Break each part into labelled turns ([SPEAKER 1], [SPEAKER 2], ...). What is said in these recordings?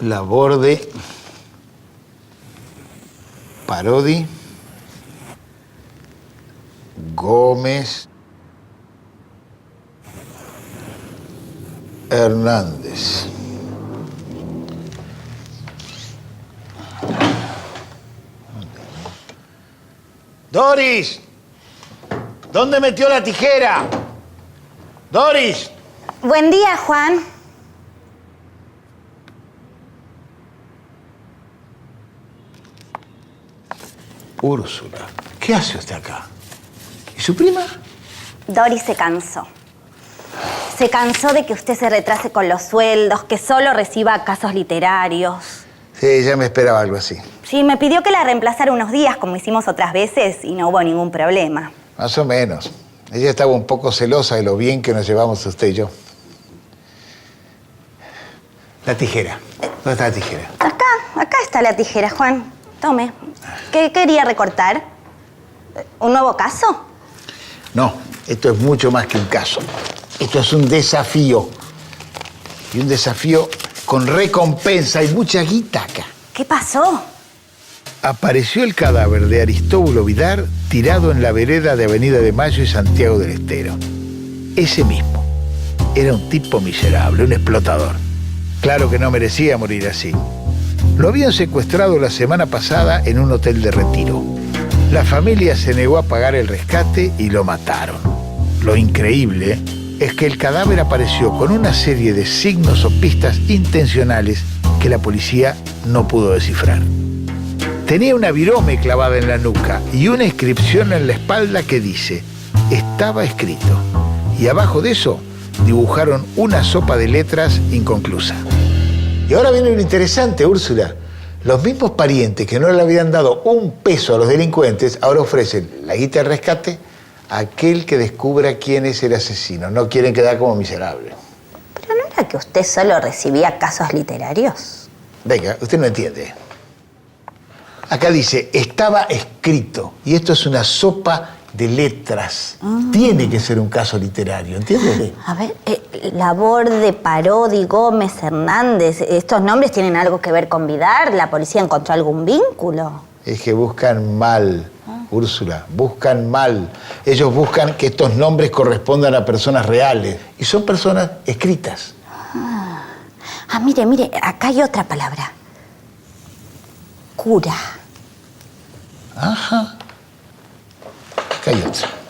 [SPEAKER 1] Laborde, Parodi, Gómez, Hernández. Doris, ¿dónde metió la tijera? Doris.
[SPEAKER 2] Buen día, Juan.
[SPEAKER 1] Úrsula, ¿qué hace usted acá? ¿Y su prima?
[SPEAKER 2] Doris se cansó. Se cansó de que usted se retrase con los sueldos, que solo reciba casos literarios.
[SPEAKER 1] Sí, ya me esperaba algo así.
[SPEAKER 2] Sí, me pidió que la reemplazara unos días, como hicimos otras veces, y no hubo ningún problema.
[SPEAKER 1] Más o menos. Ella estaba un poco celosa de lo bien que nos llevamos usted y yo. La tijera. ¿Dónde está la tijera?
[SPEAKER 2] Acá está la tijera, Juan. Tome. ¿Qué quería recortar? ¿Un nuevo caso?
[SPEAKER 1] No, esto es mucho más que un caso. Esto es un desafío. Y un desafío con recompensa y mucha guita acá.
[SPEAKER 2] ¿Qué pasó?
[SPEAKER 1] Apareció el cadáver de Aristóbulo Vidar tirado en la vereda de Avenida de Mayo y Santiago del Estero. Ese mismo. Era un tipo miserable, un explotador. Claro que no merecía morir así. Lo habían secuestrado la semana pasada en un hotel de retiro. La familia se negó a pagar el rescate y lo mataron. Lo increíble es que el cadáver apareció con una serie de signos o pistas intencionales que la policía no pudo descifrar. Tenía una virome clavada en la nuca y una inscripción en la espalda que dice: estaba escrito. Y abajo de eso dibujaron una sopa de letras inconclusa. Y ahora viene lo interesante, Úrsula. Los mismos parientes que no le habían dado un peso a los delincuentes, ahora ofrecen la guita de rescate a aquel que descubra quién es el asesino. No quieren quedar como miserables.
[SPEAKER 2] ¿Pero no era que usted solo recibía casos literarios?
[SPEAKER 1] Venga, usted no entiende. Acá dice, estaba escrito. Y esto es una sopa de letras. Tiene que ser un caso literario, ¿entiendes?
[SPEAKER 2] A ver, Laborde, Parodi, Gómez, Hernández, ¿estos nombres tienen algo que ver con Vidar? ¿La policía encontró algún vínculo?
[SPEAKER 1] Es que buscan mal, Úrsula, buscan mal. Ellos buscan que estos nombres correspondan a personas reales. Y son personas escritas.
[SPEAKER 2] Mire, acá hay otra palabra. Cura.
[SPEAKER 1] Ajá.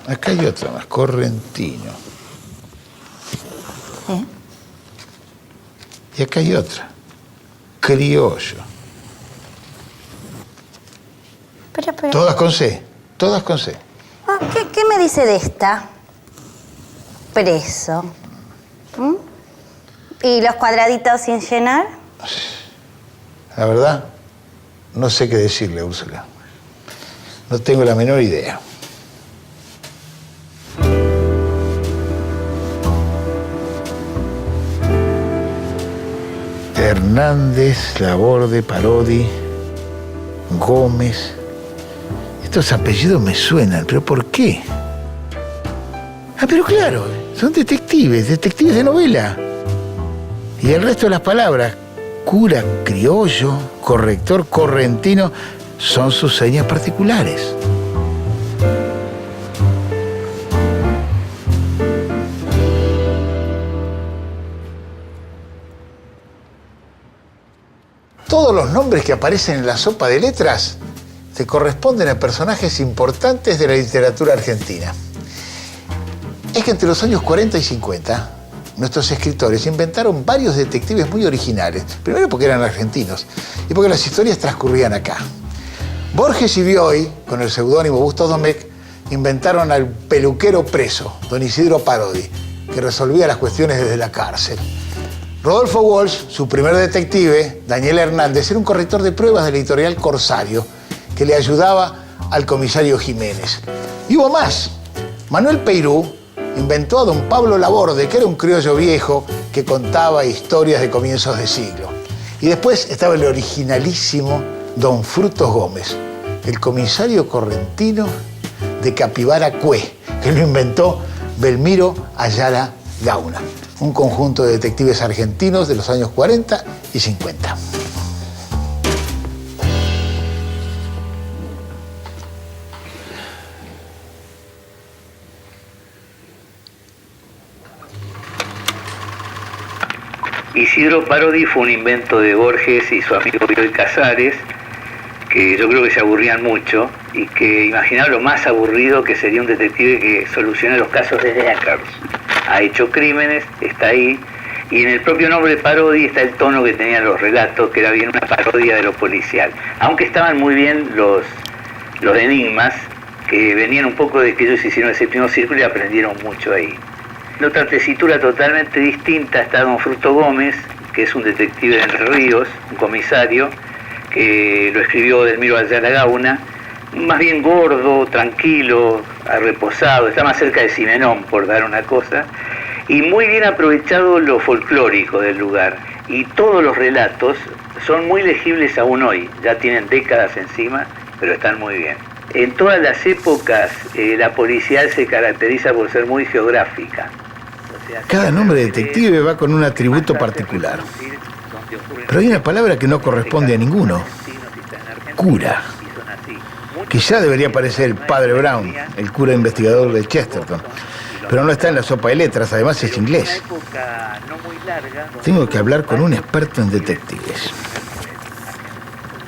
[SPEAKER 1] Acá hay otra más, correntino. Y acá hay otra, criollo.
[SPEAKER 2] Pero...
[SPEAKER 1] Todas con C, todas con C.
[SPEAKER 2] ¿Qué me dice de esta? Preso. ¿Y los cuadraditos sin llenar?
[SPEAKER 1] La verdad, no sé qué decirle, Úrsula. No tengo la menor idea. Hernández, Laborde, Parodi, Gómez. Estos apellidos me suenan, ¿pero por qué? Pero claro, son detectives de novela. Y el resto de las palabras, cura, criollo, corrector, correntino, son sus señas particulares. Todos los nombres que aparecen en la sopa de letras se corresponden a personajes importantes de la literatura argentina. Es que entre los años 40 y 50, nuestros escritores inventaron varios detectives muy originales. Primero porque eran argentinos y porque las historias transcurrían acá. Borges y Bioy, con el seudónimo Busto Domecq, inventaron al peluquero preso, don Isidro Parodi, que resolvía las cuestiones desde la cárcel. Rodolfo Walsh, su primer detective, Daniel Hernández, era un corrector de pruebas del editorial Corsario, que le ayudaba al comisario Jiménez. Y hubo más. Manuel Peirú inventó a don Pablo Laborde, que era un criollo viejo que contaba historias de comienzos de siglo. Y después estaba el originalísimo don Frutos Gómez, el comisario correntino de Capibara Cue, que lo inventó Belmiro Ayala Gauna, un conjunto de detectives argentinos de los años 40 y 50.
[SPEAKER 3] Isidro Parodi fue un invento de Borges y su amigo Bioy Casares, que yo creo que se aburrían mucho y que imaginaban lo más aburrido que sería un detective que solucione los casos de décadas. Ha hecho crímenes, está ahí, y en el propio nombre de Parodi está el tono que tenían los relatos, que era bien una parodia de lo policial. Aunque estaban muy bien los enigmas, que venían un poco de que ellos hicieron el séptimo círculo y aprendieron mucho ahí. En otra tesitura totalmente distinta está don Fruto Gómez, que es un detective de Entre Ríos, un comisario, que lo escribió Delmiro Ayala Gauna, más bien gordo, tranquilo, reposado, está más cerca de Simenón, por dar una cosa, y muy bien aprovechado lo folclórico del lugar. Y todos los relatos son muy legibles aún hoy, ya tienen décadas encima, pero están muy bien. En todas las épocas la policial se caracteriza por ser muy geográfica.
[SPEAKER 1] Cada nombre de detective va con un atributo particular. Pero hay una palabra que no corresponde a ninguno. Cura. Que ya debería aparecer el padre Brown, el cura investigador de Chesterton. Pero no está en la sopa de letras, además es inglés. Tengo que hablar con un experto en detectives.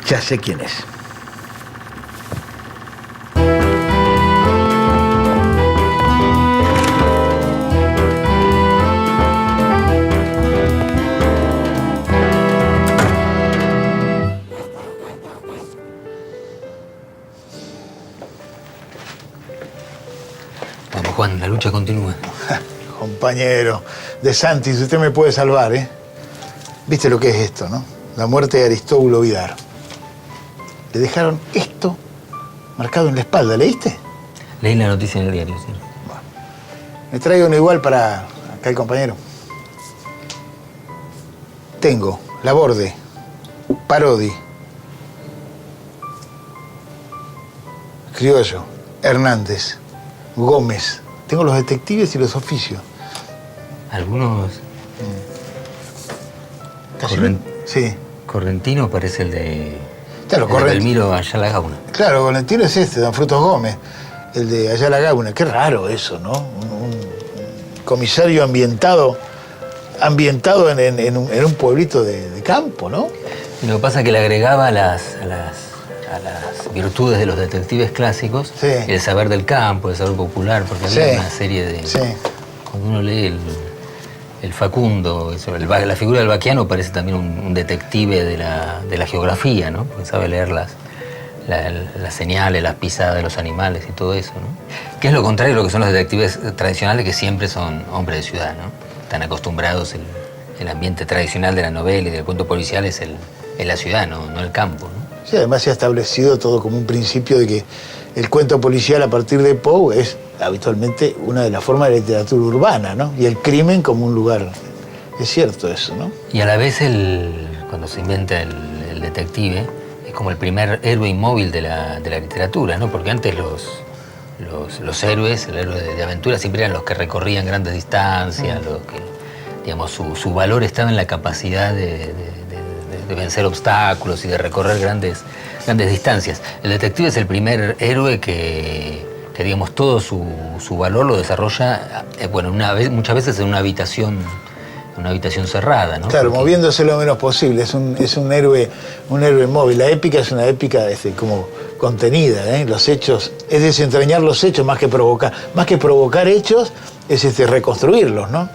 [SPEAKER 1] Ya sé quién es.
[SPEAKER 4] Juan, la lucha continúa.
[SPEAKER 1] Compañero, De Santis, usted me puede salvar, ¿eh? ¿Viste lo que es esto, no? La muerte de Aristóbulo Vidar. Le dejaron esto marcado en la espalda, ¿leíste?
[SPEAKER 4] Leí la noticia en el diario, sí.
[SPEAKER 1] Bueno, me traigo uno igual para acá el compañero. Tengo Laborde, Parodi, Criollo, Hernández, Gómez. Tengo los detectives y los oficios.
[SPEAKER 4] Algunos...
[SPEAKER 1] Sí.
[SPEAKER 4] Correntino parece el de...
[SPEAKER 1] Claro,
[SPEAKER 4] el de Belmiro Ayala Gauna.
[SPEAKER 1] Claro, Correntino es este, don Frutos Gómez, el de Ayala Gauna. Qué raro eso, ¿no? Un comisario ambientado en un pueblito de campo, ¿no?
[SPEAKER 4] Y lo que pasa es que le agregaba a las virtudes de los detectives clásicos,
[SPEAKER 1] sí,
[SPEAKER 4] el saber del campo, el saber popular, porque había una serie de...
[SPEAKER 1] Sí.
[SPEAKER 4] Cuando uno lee el Facundo, la figura del vaquiano parece también un detective de la geografía, ¿no? Porque sabe leer las señales, las pisadas de los animales y todo eso, ¿no? Que es lo contrario de lo que son los detectives tradicionales, que siempre son hombres de ciudad, ¿no? Están acostumbrados, el ambiente tradicional de la novela y del cuento policial es la ciudad, no el campo, ¿no?
[SPEAKER 1] Sí, además se ha establecido todo como un principio de que el cuento policial a partir de Poe es habitualmente una de las formas de literatura urbana, ¿no? Y el crimen como un lugar. Es cierto eso, ¿no?
[SPEAKER 4] Y a la vez, cuando se inventa el detective, es como el primer héroe inmóvil de la literatura, ¿no? Porque antes los héroes, el héroe de aventura, siempre eran los que recorrían grandes distancias, los que, digamos, su valor estaba en la capacidad de vencer obstáculos y de recorrer grandes distancias. El detective es el primer héroe que digamos, todo su valor lo desarrolla, bueno, muchas veces en una habitación cerrada, ¿no?
[SPEAKER 1] Claro,
[SPEAKER 4] porque...
[SPEAKER 1] moviéndose lo menos posible. Es un héroe móvil. La épica es una épica como contenida, ¿eh? Los hechos, es desentrañar los hechos más que provocar. Más que provocar hechos, es reconstruirlos, ¿no?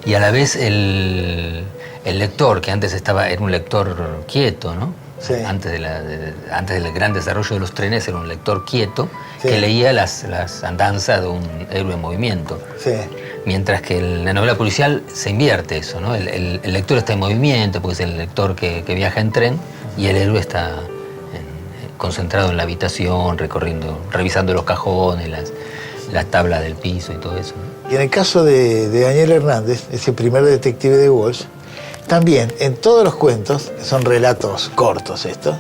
[SPEAKER 4] Y a la vez el lector, que antes era un lector quieto, ¿no?
[SPEAKER 1] Sí.
[SPEAKER 4] Antes del gran desarrollo de los trenes era un lector quieto,
[SPEAKER 1] Sí.
[SPEAKER 4] que leía las andanzas de un héroe en movimiento.
[SPEAKER 1] Sí.
[SPEAKER 4] Mientras que en la novela policial se invierte eso, ¿no? El lector está en movimiento porque es el lector que viaja en tren, y el héroe está concentrado en la habitación, revisando los cajones, las tablas del piso y todo eso, ¿no?
[SPEAKER 1] Y en el caso de Daniel Hernández, ese primer detective de Walsh, también en todos los cuentos, que son relatos cortos estos,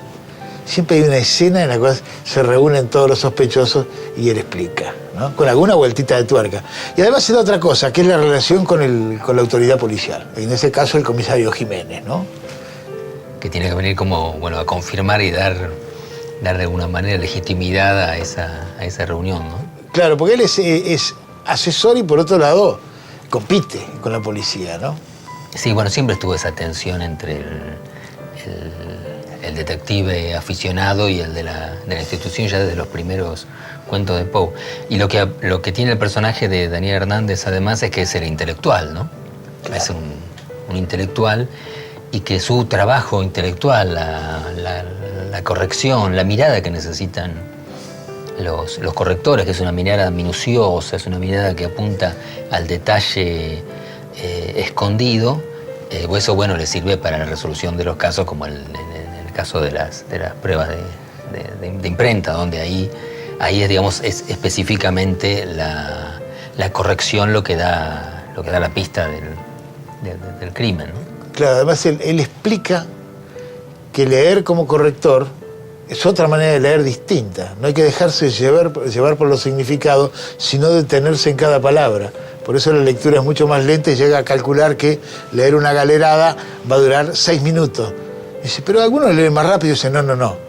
[SPEAKER 1] siempre hay una escena en la cual se reúnen todos los sospechosos y él explica, ¿no? Con alguna vueltita de tuerca. Y además se da otra cosa, que es la relación con la autoridad policial. En ese caso el comisario Jiménez, ¿no?
[SPEAKER 4] Que tiene que venir como, bueno, a confirmar y dar de alguna manera legitimidad a esa reunión, ¿no?
[SPEAKER 1] Claro, porque él es asesor y por otro lado compite con la policía, ¿no?
[SPEAKER 4] Sí, bueno, siempre estuvo esa tensión entre el detective aficionado y el de la institución ya desde los primeros cuentos de Poe. Y lo que tiene el personaje de Daniel Hernández además es que es el intelectual, ¿no? Claro. Es un intelectual, y que su trabajo intelectual, la corrección, la mirada que necesitan los correctores, que es una mirada minuciosa, es una mirada que apunta al detalle escondido, eso, bueno, le sirve para la resolución de los casos, como en el caso de las pruebas de imprenta, donde ahí es, digamos, es específicamente la corrección lo que da la pista del crimen, ¿no?
[SPEAKER 1] Claro, además él explica que leer como corrector es otra manera de leer distinta. No hay que dejarse llevar por los significados, sino detenerse en cada palabra. Por eso la lectura es mucho más lenta y llega a calcular que leer una galerada va a durar 6 minutos. Dice, pero algunos leen más rápido y dicen, no.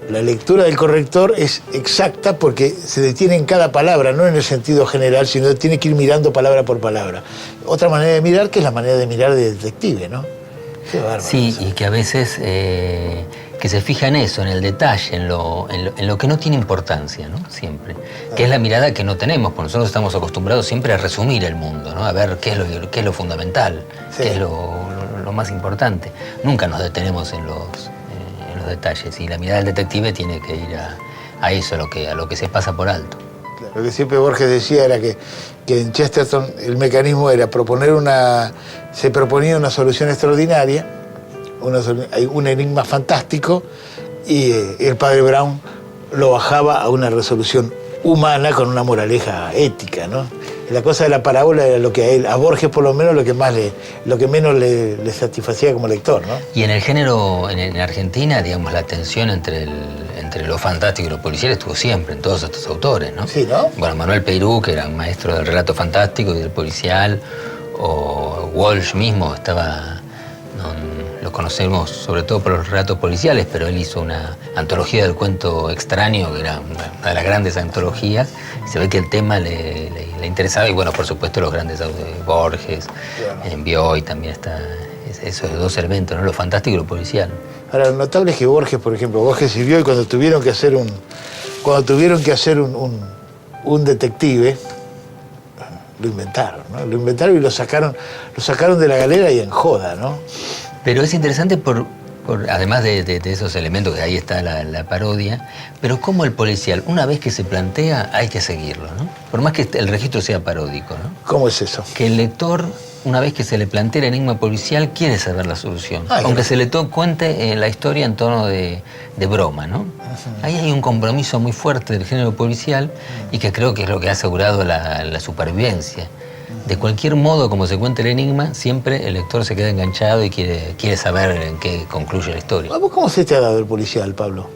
[SPEAKER 1] La lectura del corrector es exacta porque se detiene en cada palabra, no en el sentido general, sino tiene que ir mirando palabra por palabra. Otra manera de mirar, que es la manera de mirar de detective, ¿no? Qué bárbaro.
[SPEAKER 4] Sí, y que a veces que se fija en eso, en el detalle, en lo que no tiene importancia, ¿no? Siempre. Que es la mirada que no tenemos, porque nosotros estamos acostumbrados siempre a resumir el mundo, ¿no? A ver qué es lo fundamental, sí, qué es lo más importante. Nunca nos detenemos en los detalles, y la mirada del detective tiene que ir a eso, a lo que se pasa por alto.
[SPEAKER 1] Claro, lo que siempre Borges decía era que en Chesterton el mecanismo era se proponía una solución extraordinaria, un enigma fantástico, y el padre Brown lo bajaba a una resolución humana con una moraleja ética, ¿no? La cosa de la parábola era lo que a Borges por lo menos lo que menos le satisfacía como lector, ¿no?
[SPEAKER 4] Y en el género, en Argentina, digamos, la tensión entre lo fantástico y lo policial estuvo siempre en todos estos autores, ¿no?
[SPEAKER 1] Sí, ¿no?
[SPEAKER 4] Bueno, Manuel Peirú, que era un maestro del relato fantástico y del policial, o Walsh mismo lo conocemos sobre todo por los relatos policiales, pero él hizo una antología del cuento extraño, que era una de las grandes antologías, y se ve que el tema le interesaba, y bueno, por supuesto los grandes autores, Borges, claro, en Bioy también está esos dos elementos, ¿no? Lo fantástico y lo policial.
[SPEAKER 1] Ahora, lo notable es que Borges, por ejemplo, Borges y Bioy, cuando tuvieron que hacer un detective, lo inventaron, ¿no? Lo inventaron y lo sacaron de la galera y en joda, ¿no?
[SPEAKER 4] Pero es interesante además de esos elementos, que ahí está la parodia, pero como el policial, una vez que se plantea, hay que seguirlo, ¿no? Por más que el registro sea paródico, ¿no?
[SPEAKER 1] ¿Cómo es eso?
[SPEAKER 4] Que el lector, una vez que se le plantea el enigma policial, quiere saber la solución. Aunque se le cuente la historia en tono de broma, ¿no? Ahí hay un compromiso muy fuerte del género policial, y que creo que es lo que ha asegurado la supervivencia. De cualquier modo, como se cuenta el enigma, siempre el lector se queda enganchado y quiere saber en qué concluye la historia.
[SPEAKER 1] ¿A vos cómo se te ha dado el policial, Pablo?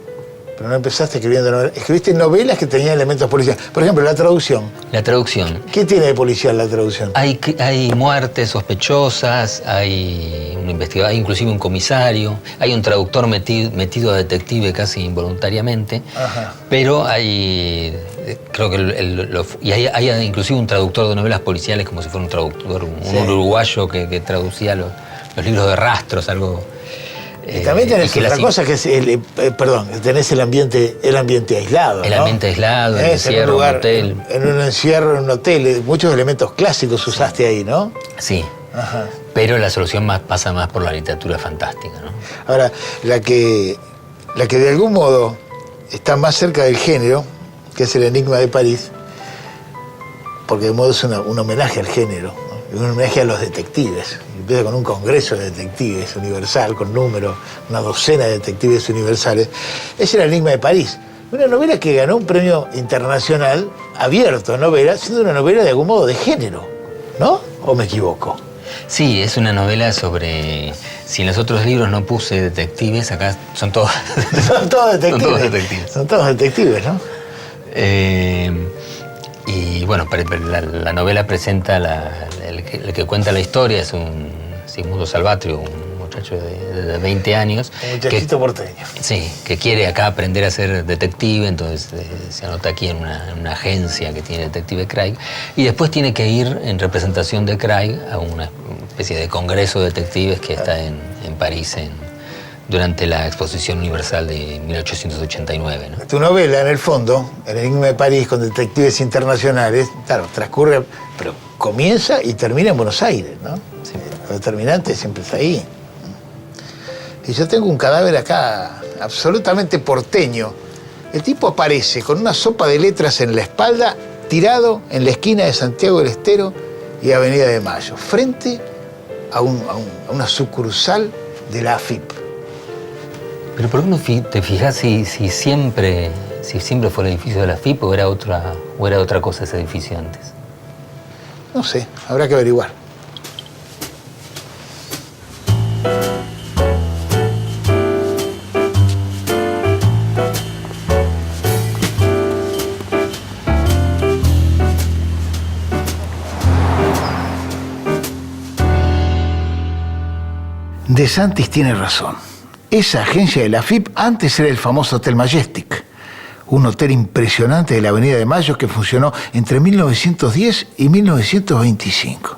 [SPEAKER 1] Pero no empezaste escribiendo novelas. Escribiste novelas que tenían elementos policiales. Por ejemplo, la traducción.
[SPEAKER 4] La traducción.
[SPEAKER 1] ¿Qué tiene de policial la traducción?
[SPEAKER 4] Hay muertes sospechosas, hay un investigador, hay inclusive un comisario, hay un traductor metido a detective casi involuntariamente. Ajá. Pero creo que hay inclusive un traductor de novelas policiales, como si fuera un traductor, un uruguayo que traducía los libros de rastros, algo.
[SPEAKER 1] Y también tenés otra cosa que es tenés el ambiente aislado,
[SPEAKER 4] el,
[SPEAKER 1] ¿no?
[SPEAKER 4] Ambiente aislado, el encierro, un hotel.
[SPEAKER 1] En un encierro, en un hotel, muchos elementos clásicos usaste ahí, ¿no?
[SPEAKER 4] Sí. Ajá. Pero la solución pasa más por la literatura fantástica, ¿no?
[SPEAKER 1] Ahora, la que la que de algún modo está más cerca del género, que es el Enigma de París, porque de modo es un homenaje al género, ¿no? Un homenaje a los detectives. Empieza con un congreso de detectives universal, con números, una docena de detectives universales. Es el Enigma de París. Una novela que ganó un premio internacional abierto, novela, siendo una novela de algún modo de género, ¿no? ¿O me equivoco?
[SPEAKER 4] Sí, es una novela sobre... Si en los otros libros no puse detectives, acá son todos...
[SPEAKER 1] Son todos detectives.
[SPEAKER 4] Son todos detectives.
[SPEAKER 1] Son todos detectives, ¿no?
[SPEAKER 4] Y bueno, la novela presenta, el que cuenta la historia es un Sigmundo Salvatrio, un muchacho de 20 años.
[SPEAKER 1] Un muchachito porteño.
[SPEAKER 4] Sí, que quiere acá aprender a ser detective, entonces se anota aquí en una agencia que tiene Detective Craig, y después tiene que ir en representación de Craig a una especie de congreso de detectives que está en París durante la Exposición Universal de 1889, ¿no?
[SPEAKER 1] Tu novela, en el fondo, El Enigma de París, con detectives internacionales, claro, transcurre, pero comienza y termina en Buenos Aires, ¿no?
[SPEAKER 4] Sí.
[SPEAKER 1] Lo determinante siempre está ahí. Y yo tengo un cadáver acá absolutamente porteño. El tipo aparece con una sopa de letras en la espalda, tirado en la esquina de Santiago del Estero y Avenida de Mayo, frente a una sucursal de la AFIP.
[SPEAKER 4] Pero ¿por qué no te fijas si siempre fue el edificio de la FIP o era otra cosa ese edificio antes?
[SPEAKER 1] No sé, habrá que averiguar. De Santis tiene razón. Esa agencia de la FIP antes era el famoso Hotel Majestic, un hotel impresionante de la Avenida de Mayo que funcionó entre 1910 y 1925.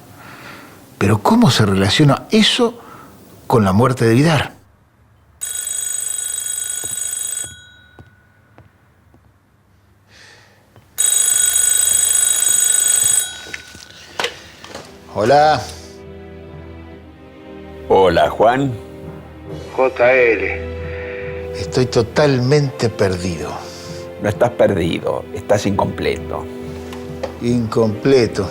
[SPEAKER 1] Pero ¿cómo se relaciona eso con la muerte de Vidar? Hola.
[SPEAKER 5] Hola, Juan.
[SPEAKER 3] JL.
[SPEAKER 1] Estoy totalmente perdido.
[SPEAKER 5] No estás perdido, estás incompleto.
[SPEAKER 1] Incompleto.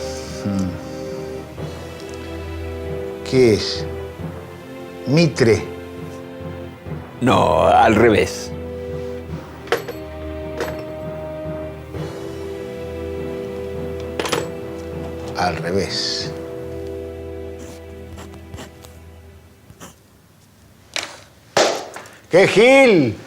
[SPEAKER 1] ¿Qué es? Mitre.
[SPEAKER 5] No, al revés.
[SPEAKER 1] Al revés. ¡Qué gil!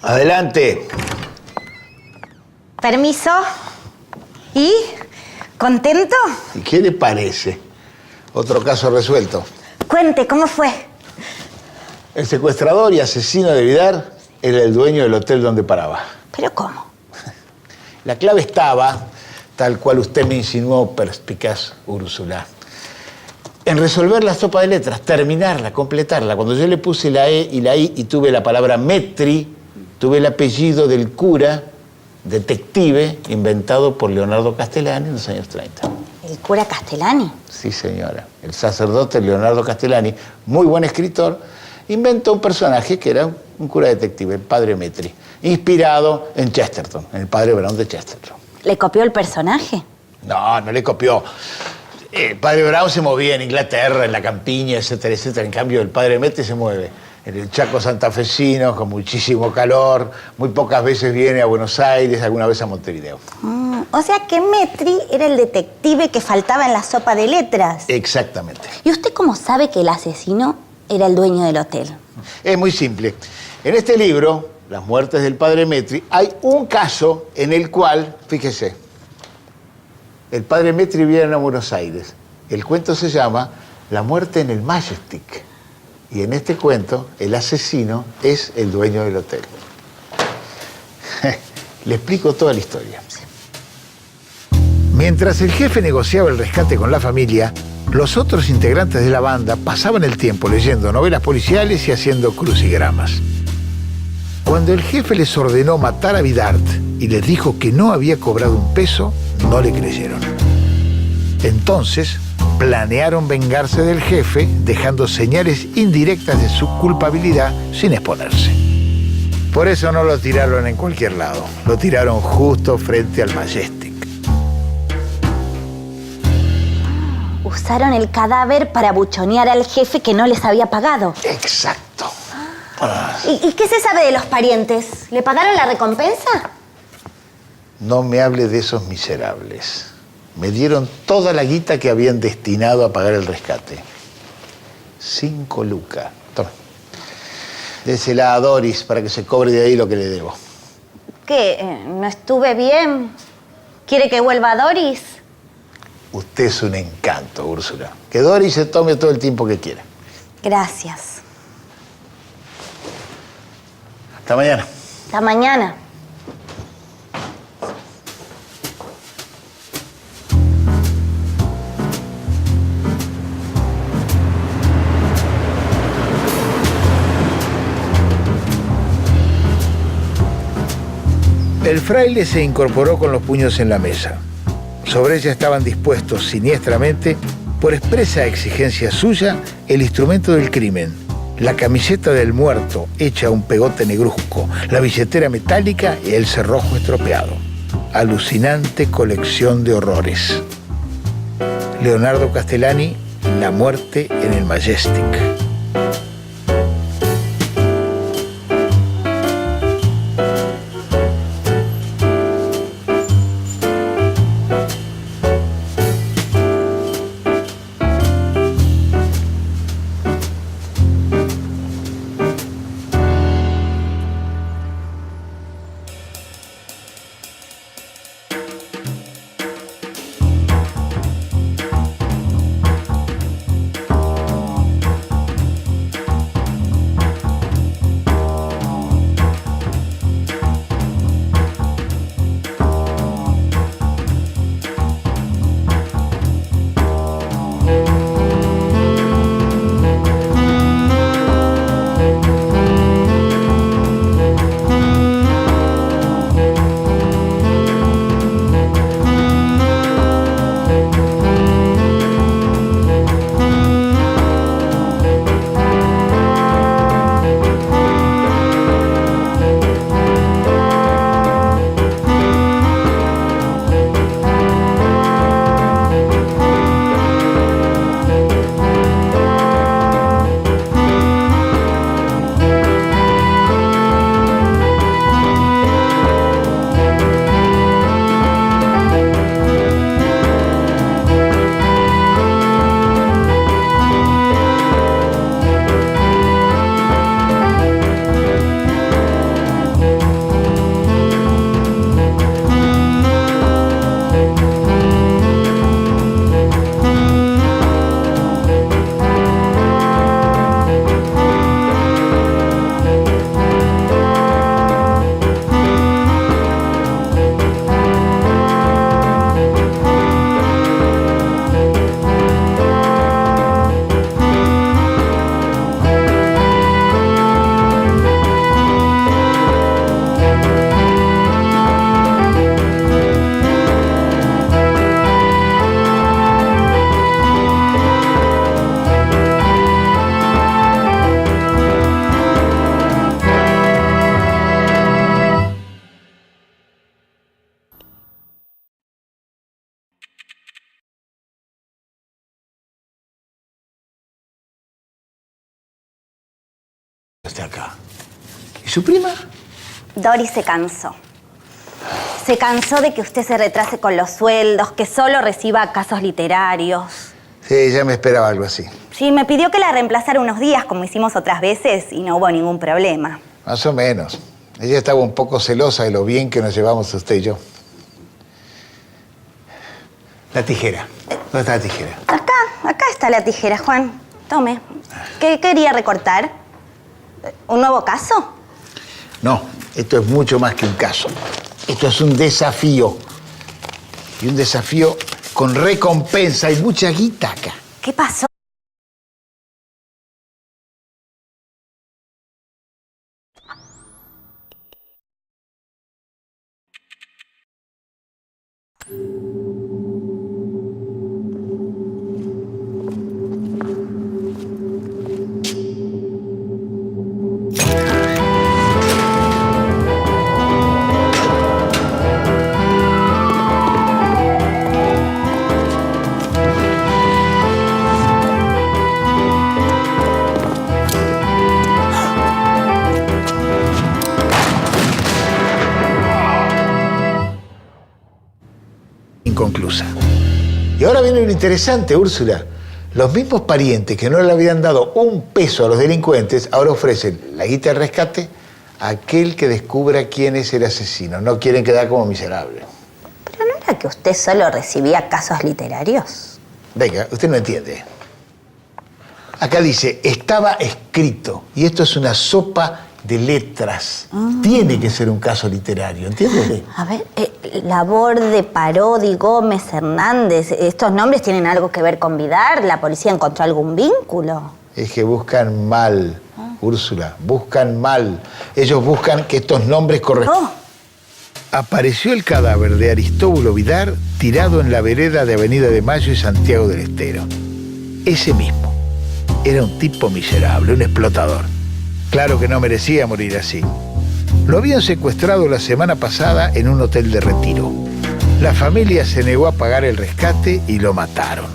[SPEAKER 1] Adelante.
[SPEAKER 2] Permiso. ¿Y? ¿Contento?
[SPEAKER 1] ¿Y qué le parece? Otro caso resuelto.
[SPEAKER 2] Cuente, ¿cómo fue?
[SPEAKER 1] El secuestrador y asesino de Vidar era el dueño del hotel donde paraba.
[SPEAKER 2] ¿Pero cómo?
[SPEAKER 1] La clave estaba, tal cual usted me insinuó, perspicaz Úrsula, en resolver la sopa de letras, terminarla, completarla. Cuando yo le puse la E y la I y tuve la palabra Metri, tuve el apellido del cura detective inventado por Leonardo Castellani en los años 30.
[SPEAKER 2] ¿El cura Castellani?
[SPEAKER 1] Sí, señora. El sacerdote Leonardo Castellani, muy buen escritor, inventó un personaje que era un cura detective, el padre Metri, inspirado en Chesterton, en el padre Brown de Chesterton.
[SPEAKER 2] ¿Le copió el personaje?
[SPEAKER 1] No, no le copió. El padre Brown se movía en Inglaterra, en la campiña, etcétera, etcétera. En cambio, el padre Metri se mueve en el Chaco santafesino, con muchísimo calor, muy pocas veces viene a Buenos Aires, alguna vez a Montevideo.
[SPEAKER 2] O sea que Metri era el detective que faltaba en la sopa de letras.
[SPEAKER 1] Exactamente.
[SPEAKER 2] ¿Y usted cómo sabe que el asesino era el dueño del hotel?
[SPEAKER 1] Es muy simple. En este libro, Las muertes del padre Metri, hay un caso en el cual, fíjese, el padre Metri viene a Buenos Aires. El cuento se llama La muerte en el Majestic. Y en este cuento, el asesino es el dueño del hotel. Le explico toda la historia. Mientras el jefe negociaba el rescate con la familia, los otros integrantes de la banda pasaban el tiempo leyendo novelas policiales y haciendo crucigramas. Cuando el jefe les ordenó matar a Vidart y les dijo que no había cobrado un peso, no le creyeron. Entonces, planearon vengarse del jefe, dejando señales indirectas de su culpabilidad sin exponerse. Por eso no lo tiraron en cualquier lado, lo tiraron justo frente al Majestic.
[SPEAKER 2] Usaron el cadáver para buchonear al jefe que no les había pagado.
[SPEAKER 1] Exacto.
[SPEAKER 2] ¿Y qué se sabe de los parientes? ¿Le pagaron la recompensa?
[SPEAKER 1] No me hable de esos miserables. Me dieron toda la guita que habían destinado a pagar el rescate. 5 lucas. Toma. Désela a Doris para que se cobre de ahí lo que le debo.
[SPEAKER 2] ¿Qué? ¿No estuve bien? ¿Quiere que vuelva a Doris?
[SPEAKER 1] Usted es un encanto, Úrsula. Que Doris se tome todo el tiempo que quiera.
[SPEAKER 2] Gracias.
[SPEAKER 1] Hasta mañana.
[SPEAKER 2] Hasta mañana.
[SPEAKER 1] El fraile se incorporó con los puños en la mesa. Sobre ella estaban dispuestos siniestramente, por expresa exigencia suya, el instrumento del crimen, la camiseta del muerto hecha un pegote negruzco, la billetera metálica y el cerrojo estropeado. Alucinante colección de horrores. Leonardo Castellani, La muerte en el Majestic. Está acá. ¿Y su prima?
[SPEAKER 2] Doris se cansó. Se cansó de que usted se retrase con los sueldos, que solo reciba casos literarios.
[SPEAKER 1] Sí, ya me esperaba algo así.
[SPEAKER 2] Sí, me pidió que la reemplazara unos días, como hicimos otras veces, y no hubo ningún problema.
[SPEAKER 1] Más o menos. Ella estaba un poco celosa de lo bien que nos llevamos usted y yo. La tijera. ¿Dónde está la tijera?
[SPEAKER 2] Acá está la tijera, Juan. Tome. ¿Qué quería recortar? ¿Un nuevo caso?
[SPEAKER 1] No, esto es mucho más que un caso. Esto es un desafío. Y un desafío con recompensa. Hay mucha guita acá.
[SPEAKER 2] ¿Qué pasó?
[SPEAKER 1] Inconclusa. Y ahora viene lo interesante, Úrsula. Los mismos parientes que no le habían dado un peso a los delincuentes, ahora ofrecen la guita de rescate a aquel que descubra quién es el asesino. No quieren quedar como miserables.
[SPEAKER 2] ¿Pero no era que usted solo recibía casos literarios?
[SPEAKER 1] Venga, usted no entiende. Acá dice, estaba escrito. Y esto es una sopa de letras. Tiene que ser un caso literario, ¿entiendes?
[SPEAKER 2] A ver, Laborde, Parodi, Gómez, Hernández, ¿estos nombres tienen algo que ver con Vidar? ¿La policía encontró algún vínculo?
[SPEAKER 1] Es que buscan mal, Úrsula, buscan mal. Ellos buscan que estos nombres correspondan. Apareció el cadáver de Aristóbulo Vidar tirado en la vereda de Avenida de Mayo y Santiago del Estero. Ese mismo. Era un tipo miserable, un explotador. Claro que no merecía morir así. Lo habían secuestrado la semana pasada en un hotel de Retiro. La familia se negó a pagar el rescate y lo mataron.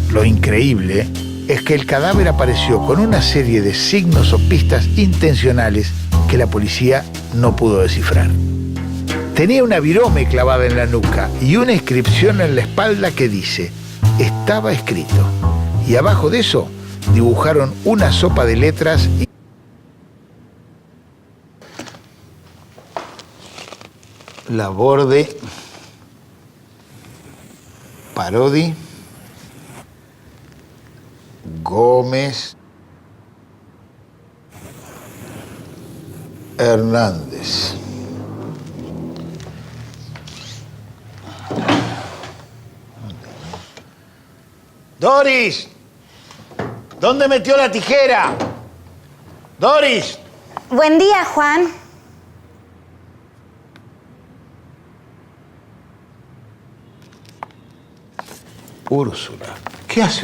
[SPEAKER 1] Lo increíble es que el cadáver apareció con una serie de signos o pistas intencionales que la policía no pudo descifrar. Tenía una virome clavada en la nuca y una inscripción en la espalda que dice, estaba escrito. Y abajo de eso dibujaron una sopa de letras y Laborde, Parodi, Gómez, Hernández. Doris, ¿dónde metió la tijera? Doris.
[SPEAKER 2] Buen día, Juan.
[SPEAKER 1] Úrsula, ¿qué hace?